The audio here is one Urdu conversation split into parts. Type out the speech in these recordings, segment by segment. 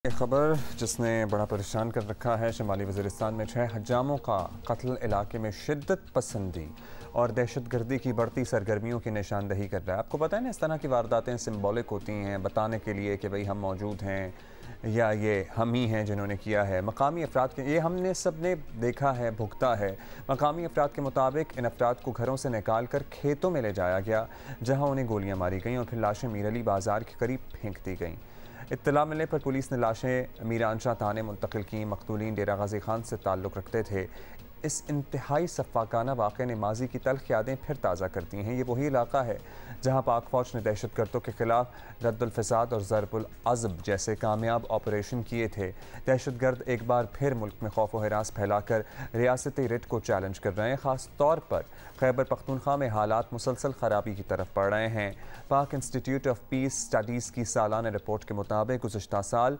ایک خبر جس نے بڑا پریشان کر رکھا ہے، شمالی وزیرستان میں 6 حجاموں کا قتل علاقے میں شدت پسندی اور دہشت گردی کی بڑھتی سرگرمیوں کی نشاندہی کر رہا ہے۔ آپ کو پتہ ہے نا، اس طرح کی وارداتیں سمبولک ہوتی ہیں، بتانے کے لیے کہ بھئی ہم موجود ہیں یا یہ ہم ہی ہیں جنہوں نے کیا ہے۔ مقامی افراد کے یہ ہم نے سب نے دیکھا ہے، بھگتا ہے۔ مقامی افراد کے مطابق ان افراد کو گھروں سے نکال کر کھیتوں میں لے جایا گیا، جہاں انہیں گولیاں ماری گئیں اور پھر لاشیں میر علی بازار کے قریب پھینک دی گئیں۔ اطلاع ملنے پر پولیس نے لاشیں میرانشاہ تھانے منتقل کی۔ مقتولین ڈیرہ غازی خان سے تعلق رکھتے تھے۔ اس انتہائی سفاکانہ واقعے نے ماضی کی تلخ یادیں پھر تازہ کرتی ہیں۔ یہ وہی علاقہ ہے جہاں پاک فوج نے دہشت گردوں کے خلاف رد الفساد اور ضرب العضب جیسے کامیاب آپریشن کیے تھے۔ دہشت گرد ایک بار پھر ملک میں خوف و ہراس پھیلا کر ریاستی رٹ کو چیلنج کر رہے ہیں۔ خاص طور پر خیبر پختونخوا میں حالات مسلسل خرابی کی طرف بڑھ رہے ہیں۔ پاک انسٹیٹیوٹ آف پیس اسٹڈیز کی سالانہ رپورٹ کے مطابق گزشتہ سال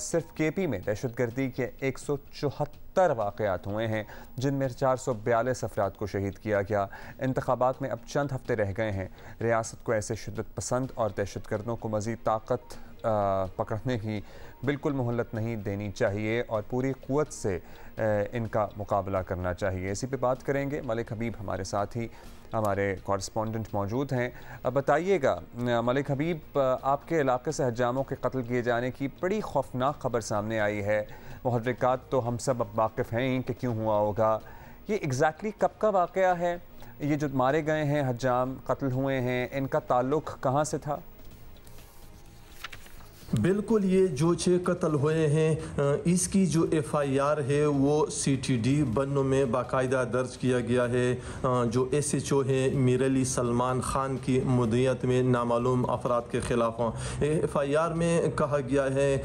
صرف کے پی میں دہشت گردی کے 174 واقعات ہوئے ہیں، جن میں 442 افراد کو شہید کیا گیا۔ انتخابات میں اب چند ہفتے رہ گئے ہیں۔ ریاست کو ایسے شدت پسند اور دہشت گردوں کو مزید طاقت پکڑنے کی بالکل مہلت نہیں دینی چاہیے اور پوری قوت سے ان کا مقابلہ کرنا چاہیے۔ اسی پہ بات کریں گے۔ ملک حبیب ہمارے ساتھ ہی ہمارے کورسپونڈنٹ موجود ہیں۔ بتائیے گا ملک حبیب، آپ کے علاقے سے حجاموں کے قتل کیے جانے کی بڑی خوفناک خبر سامنے آئی ہے۔ محرکات تو ہم سب اب واقف ہیں ہی کہ کیوں ہوا ہوگا۔ یہ ایگزیکٹلی کب کا واقعہ ہے؟ یہ جو مارے گئے ہیں حجام، قتل ہوئے ہیں، ان کا تعلق کہاں سے تھا؟ بالکل، یہ جو 6 قتل ہوئے ہیں اس کی جو ایف آئی آر ہے وہ سی ٹی ڈی بنوں میں باقاعدہ درج کیا گیا ہے۔ جو ایس ایچ او ہے میر علی سلمان خان کی مدیریت میں نامعلوم افراد کے خلاف ایف آئی آر میں کہا گیا ہے،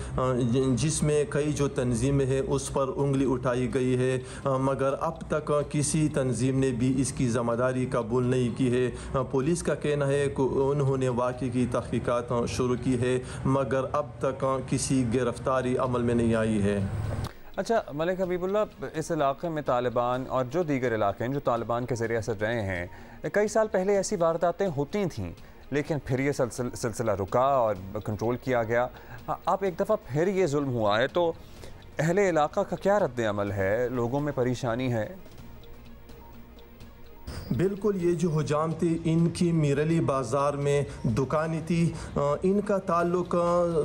جس میں کئی جو تنظیمیں ہیں اس پر انگلی اٹھائی گئی ہے، مگر اب تک کسی تنظیم نے بھی اس کی ذمہ داری قبول نہیں کی ہے۔ پولیس کا کہنا ہے کہ انہوں نے واقعے کی تحقیقات شروع کی ہے، مگر اب تک کسی گرفتاری عمل میں نہیں آئی ہے۔ اچھا ملک حبیب اللہ، اس علاقے میں طالبان اور جو دیگر علاقے ہیں جو طالبان کے زیر اثر رہے ہیں، کئی سال پہلے ایسی وارداتیں ہوتی تھیں، لیکن پھر یہ سلسلہ رکا اور کنٹرول کیا گیا۔ اب ایک دفعہ پھر یہ ظلم ہوا ہے، تو اہل علاقہ کا کیا رد عمل ہے؟ لوگوں میں پریشانی ہے؟ بالکل، یہ جو حجام تھی ان کی میر علی بازار میں دکانیں تھی۔ ان کا تعلق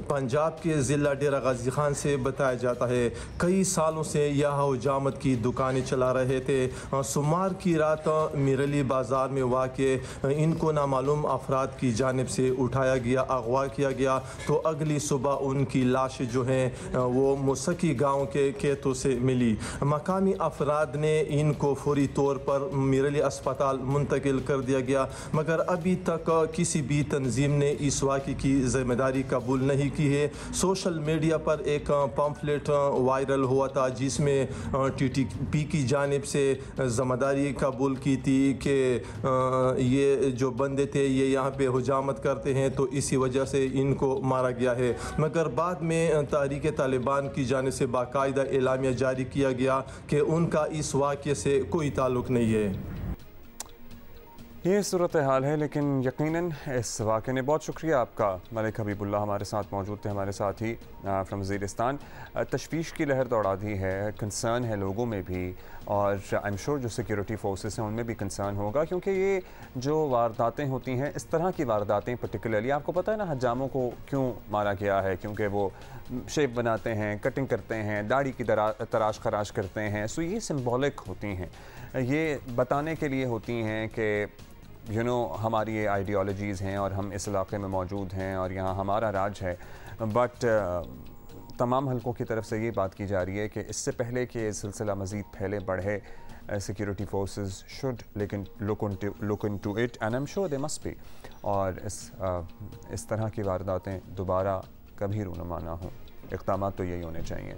پنجاب کے ضلع ڈیرہ غازی خان سے بتایا جاتا ہے۔ کئی سالوں سے یہ حجامت کی دکانیں چلا رہے تھے۔ سوموار کی رات میر علی بازار میں واقع ان کو نامعلوم افراد کی جانب سے اٹھایا گیا، اغوا کیا گیا، تو اگلی صبح ان کی لاشیں جو ہیں وہ مسکی گاؤں کے کھیتوں سے ملی۔ مقامی افراد نے ان کو فوری طور پر میر علی اسپتال منتقل کر دیا گیا، مگر ابھی تک کسی بھی تنظیم نے اس واقعے کی ذمہ داری قبول نہیں کی ہے۔ سوشل میڈیا پر ایک پمفلٹ وائرل ہوا تھا جس میں ٹی ٹی پی کی جانب سے ذمہ داری قبول کی تھی کہ یہ جو بندے تھے یہ یہاں پہ حجامت کرتے ہیں، تو اسی وجہ سے ان کو مارا گیا ہے، مگر بعد میں تحریک طالبان کی جانب سے باقاعدہ اعلامیہ جاری کیا گیا کہ ان کا اس واقعے سے کوئی تعلق نہیں ہے۔ یہ صورتحال ہے، لیکن یقیناً اس واقعے نے بہت شکریہ آپ کا ملک حبیب اللہ، ہمارے ساتھ موجود تھے، ہمارے ساتھ ہی فرام وزیرستان۔ تشویش کی لہر دوڑا دی ہے، کنسرن ہے لوگوں میں بھی، اور آئی ایم شور جو سیکیورٹی فورسز ہیں ان میں بھی کنسرن ہوگا، کیونکہ یہ جو وارداتیں ہوتی ہیں، اس طرح کی وارداتیں پرٹیکولرلی، آپ کو پتہ ہے نا حجاموں کو کیوں مارا گیا ہے؟ کیونکہ وہ شیپ بناتے ہیں، کٹنگ کرتے ہیں، داڑھی کی تراش خراش کرتے ہیں، سو یہ سمبولک ہوتی ہیں، یہ بتانے کے لیے ہوتی ہیں کہ ہماری یہ آئیڈیالوجیز ہیں اور ہم اس علاقے میں موجود ہیں اور یہاں ہمارا راج ہے۔ بٹ تمام حلقوں کی طرف سے یہ بات کی جا رہی ہے کہ اس سے پہلے کہ یہ سلسلہ مزید پھیلے بڑھے، security forces should look into it and I'm sure they must be، اور اس طرح کی وارداتیں دوبارہ کبھی رونما نہ ہوں۔ اقدامات تو یہی ہونے چاہیے۔